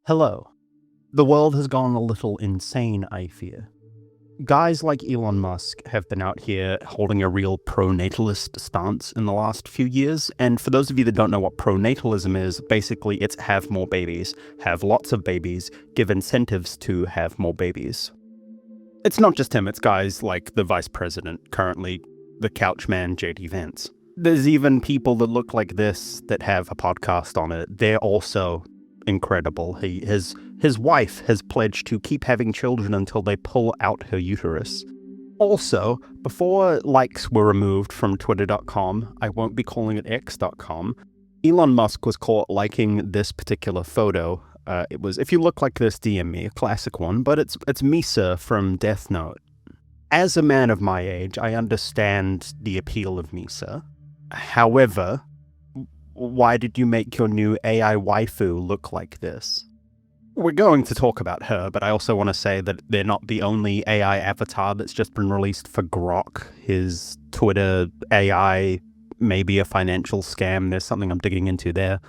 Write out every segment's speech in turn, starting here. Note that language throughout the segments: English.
Hello. The world has gone a little insane, I fear. Guys like Elon Musk have been out here holding a real pronatalist stance in the last few years, and for those of you that don't know what pronatalism is, basically it's have more babies, have lots of babies, give incentives to have more babies. It's not just him, it's guys like the vice president, currently the couch man JD Vance. There's even people that look like this that have a podcast on it. They're also incredible. His wife has pledged to keep having children until they pull out her uterus. Also, before likes were removed from twitter.com, I won't be calling it x.com, Elon Musk was caught liking this particular photo. It was, if you look like this, DM me, a classic one, but it's Misa from Death Note. As a man of my age, I understand the appeal of Misa. However, why did you make your new AI waifu look like this? We're going to talk about her, but I also want to say that they're not the only AI avatar that's just been released for Grok, his Twitter AI, maybe a financial scam. There's something I'm digging into there.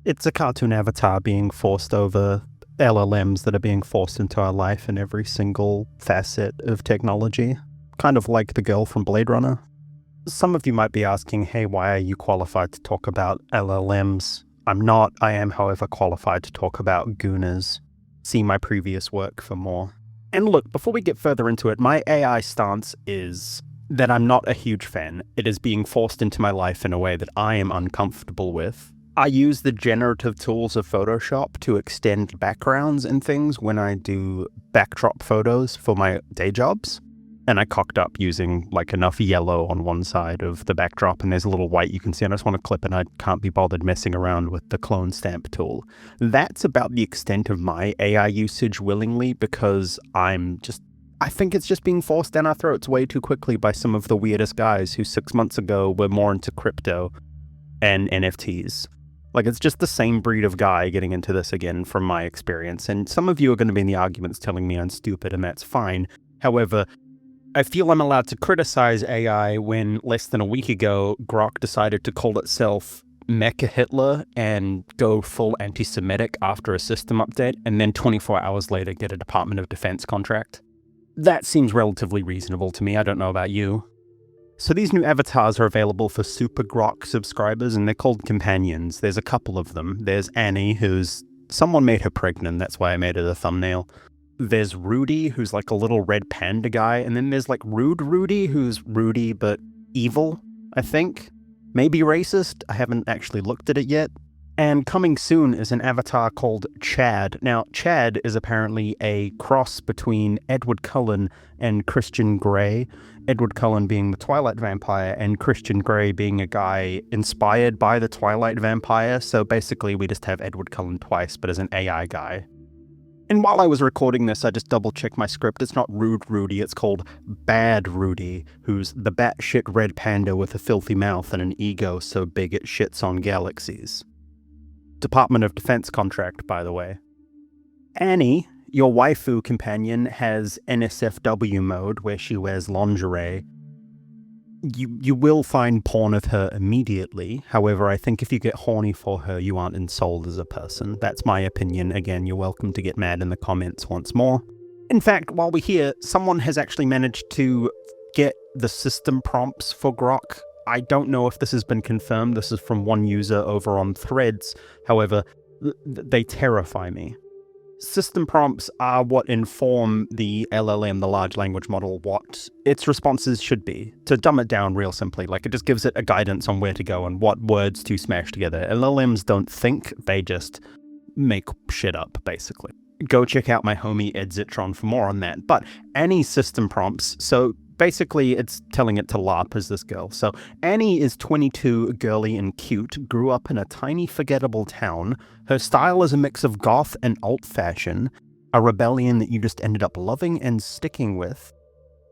It's a cartoon avatar being forced over LLMs that are being forced into our life in every single facet of technology. Kind of like the girl from Blade Runner. Some of you might be asking, hey, why are you qualified to talk about LLMs? I'm not. I am, however, qualified to talk about Gooners. See my previous work for more. And look, before we get further into it, my AI stance is that I'm not a huge fan. It is being forced into my life in a way that I am uncomfortable with. I use the generative tools of Photoshop to extend backgrounds and things when I do backdrop photos for my day jobs. And I cocked up using like enough yellow on one side of the backdrop, and there's a little white you can see, and I just want to clip, and I can't be bothered messing around with the clone stamp tool. That's about the extent of my AI usage willingly, because I think it's just being forced down our throats way too quickly by some of the weirdest guys who 6 months ago were more into crypto and NFTs. Like, it's just the same breed of guy getting into this again from my experience, and some of you are going to be in the arguments telling me I'm stupid, and that's fine. However, I feel I'm allowed to criticize AI when less than a week ago, Grok decided to call itself Mechahitler and go full anti-Semitic after a system update, and then 24 hours later get a Department of Defense contract. That seems relatively reasonable to me. I don't know about you. So these new avatars are available for Super Grok subscribers, and they're called companions. There's a couple of them. There's Annie, someone made her pregnant, that's why I made it a thumbnail. There's Rudy, who's like a little red panda guy, and then there's like Rude Rudy, who's Rudy but evil, I think. Maybe racist, I haven't actually looked at it yet. And coming soon is an avatar called Chad. Now, Chad is apparently a cross between Edward Cullen and Christian Grey. Edward Cullen being the Twilight Vampire, and Christian Grey being a guy inspired by the Twilight Vampire, so basically we just have Edward Cullen twice, but as an AI guy. And while I was recording this, I just double-checked my script. It's not Rude Rudy, it's called Bad Rudy, who's the batshit red panda with a filthy mouth and an ego so big it shits on galaxies. Department of Defense contract, by the way. Annie, your waifu companion, has NSFW mode, where she wears lingerie. You will find porn of her immediately. However, I think if you get horny for her, you aren't ensouled as a person. That's my opinion. Again, you're welcome to get mad in the comments once more. In fact, while we're here, someone has actually managed to get the system prompts for Grok. I don't know if this has been confirmed. This is from one user over on Threads. However, they terrify me. System prompts are what inform the LLM, the large language model, what its responses should be. To dumb it down real simply, like, it just gives it a guidance on where to go and what words to smash together. LLMs don't think, they just make shit up, basically. Go check out my homie Edzitron for more on that. But Annie's system prompts, so basically it's telling it to LARP as this girl. So Annie is 22, girly and cute, grew up in a tiny forgettable town. Her style is a mix of goth and alt-fashion, a rebellion that you just ended up loving and sticking with.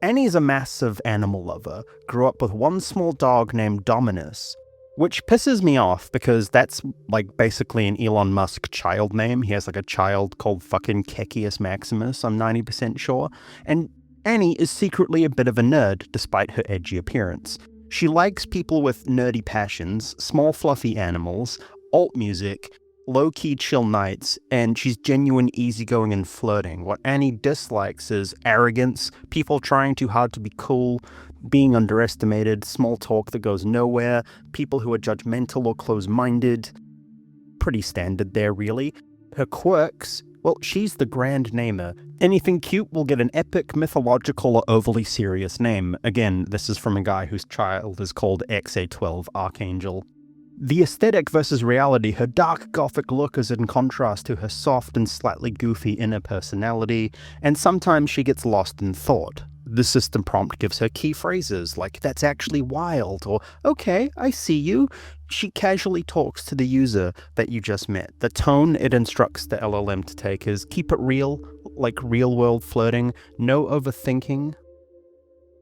Annie's a massive animal lover, grew up with one small dog named Dominus, which pisses me off because that's like basically an Elon Musk child name. He has like a child called fucking Kekius Maximus, I'm 90% sure. And Annie is secretly a bit of a nerd, despite her edgy appearance. She likes people with nerdy passions, small fluffy animals, alt music, low-key chill nights, and she's genuine, easygoing, and flirting. What Annie dislikes is arrogance, people trying too hard to be cool, being underestimated, small talk that goes nowhere, people who are judgmental or close-minded. Pretty standard there, really. Her quirks, well, she's the grand namer. Anything cute will get an epic, mythological, or overly serious name. Again, this is from a guy whose child is called XA12 Archangel. The aesthetic versus reality, her dark gothic look is in contrast to her soft and slightly goofy inner personality, and sometimes she gets lost in thought. The system prompt gives her key phrases like, "That's actually wild," or "Okay, I see you." She casually talks to the user that you just met. The tone it instructs the LLM to take is keep it real, like real-world flirting, no overthinking.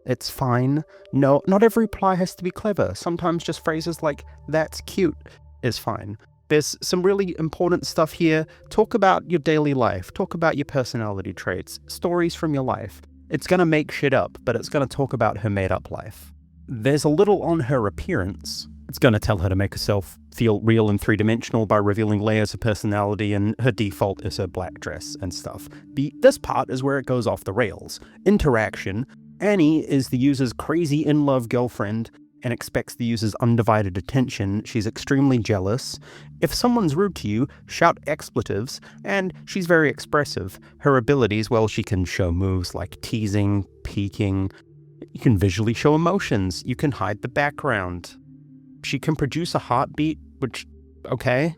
It's fine. No, not every reply has to be clever. Sometimes just phrases like, "That's cute," is fine. There's some really important stuff here. Talk about your daily life. Talk about your personality traits. Stories from your life. It's gonna make shit up, but it's gonna talk about her made-up life. There's a little on her appearance. It's gonna tell her to make herself feel real and three-dimensional by revealing layers of personality, and her default is her black dress and stuff. This part is where it goes off the rails. Interaction. Annie is the user's crazy in-love girlfriend and expects the user's undivided attention. She's extremely jealous. If someone's rude to you, shout expletives, and she's very expressive. Her abilities, well, she can show moves like teasing, peeking. You can visually show emotions. You can hide the background. She can produce a heartbeat, which, okay.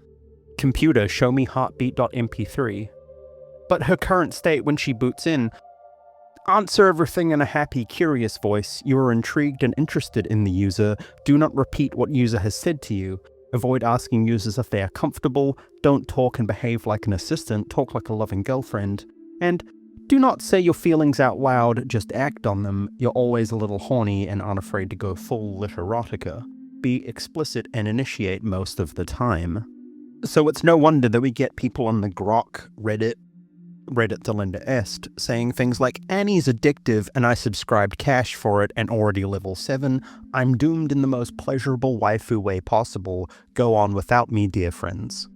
Computer, show me heartbeat.mp3. But her current state when she boots in, answer everything in a happy, curious voice. You are intrigued and interested in the user. Do not repeat what user has said to you. Avoid asking users if they are comfortable. Don't talk and behave like an assistant. Talk like a loving girlfriend. And do not say your feelings out loud, just act on them. You're always a little horny and aren't afraid to go full literotica. Be explicit and initiate most of the time. So it's no wonder that we get people on the Grok Reddit Delinda Est, saying things like, "Annie's addictive and I subscribed cash for it and already level 7. I'm doomed in the most pleasurable waifu way possible. Go on without me, dear friends."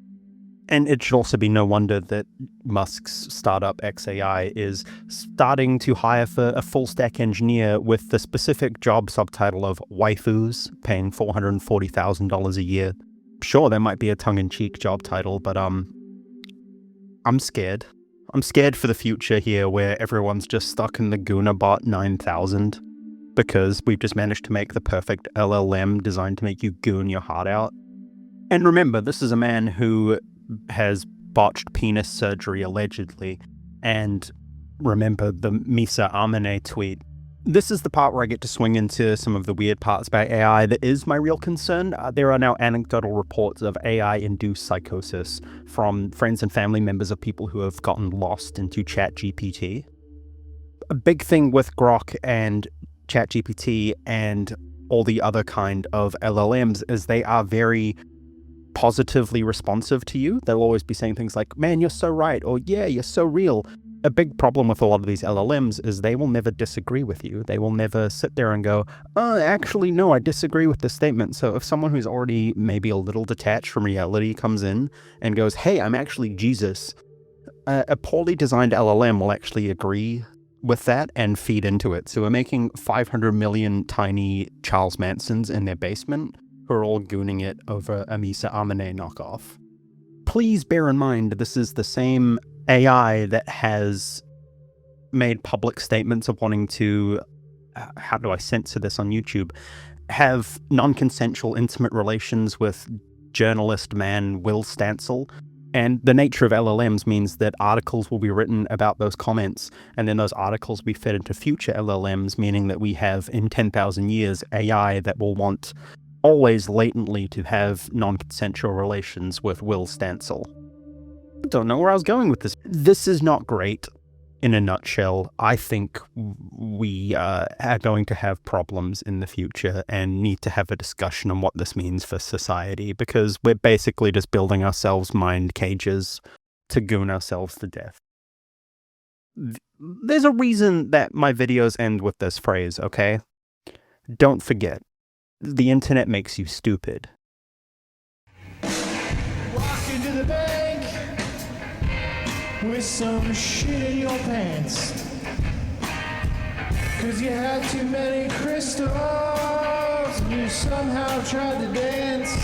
And it should also be no wonder that Musk's startup XAI is starting to hire for a full-stack engineer with the specific job subtitle of waifus, paying $440,000 a year. Sure, there might be a tongue-in-cheek job title, but I'm scared. I'm scared for the future here where everyone's just stuck in the Goonertron9000 because we've just managed to make the perfect LLM designed to make you goon your heart out. And remember, this is a man who has botched penis surgery allegedly. And remember the Misa Amane tweet. This is the part where I get to swing into some of the weird parts about AI that is my real concern. There are now anecdotal reports of AI-induced psychosis from friends and family members of people who have gotten lost into ChatGPT. A big thing with Grok and ChatGPT and all the other kind of LLMs is they are very positively responsive to you. They'll always be saying things like, "Man, you're so right," or "Yeah, you're so real." A big problem with a lot of these LLMs is they will never disagree with you. They will never sit there and go, "Oh, actually, no, I disagree with this statement." So if someone who's already maybe a little detached from reality comes in and goes, "Hey, I'm actually Jesus," a poorly designed LLM will actually agree with that and feed into it. So we're making 500 million tiny Charles Mansons in their basement who are all gooning it over a Misa Amane knockoff. Please bear in mind, this is the same AI that has made public statements of wanting to, how do I censor this on YouTube, have non-consensual intimate relations with journalist man Will Stancil. And the nature of LLMs means that articles will be written about those comments, and then those articles will be fed into future LLMs, meaning that we have, in 10,000 years, AI that will want always latently to have non-consensual relations with Will Stancil. I don't know where I was going with this. This is not great. In a nutshell, I think we are going to have problems in the future and need to have a discussion on what this means for society, because we're basically just building ourselves mind cages to goon ourselves to death. There's a reason that my videos end with this phrase, okay? Don't forget, the internet makes you stupid. Walk into the bed. with some shit in your pants. Cause you had too many crystals and you somehow tried to dance.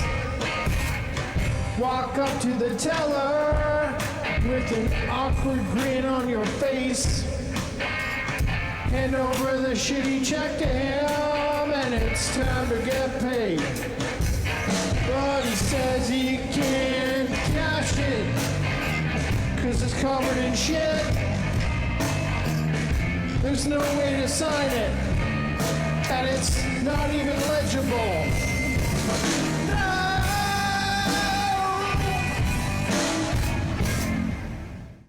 Walk up to the teller with an awkward grin on your face. Hand over the shitty check to him and it's time to get paid. But he says he can't cash it cause it's covered in shit. There's no way to sign it and it's not even legible. No!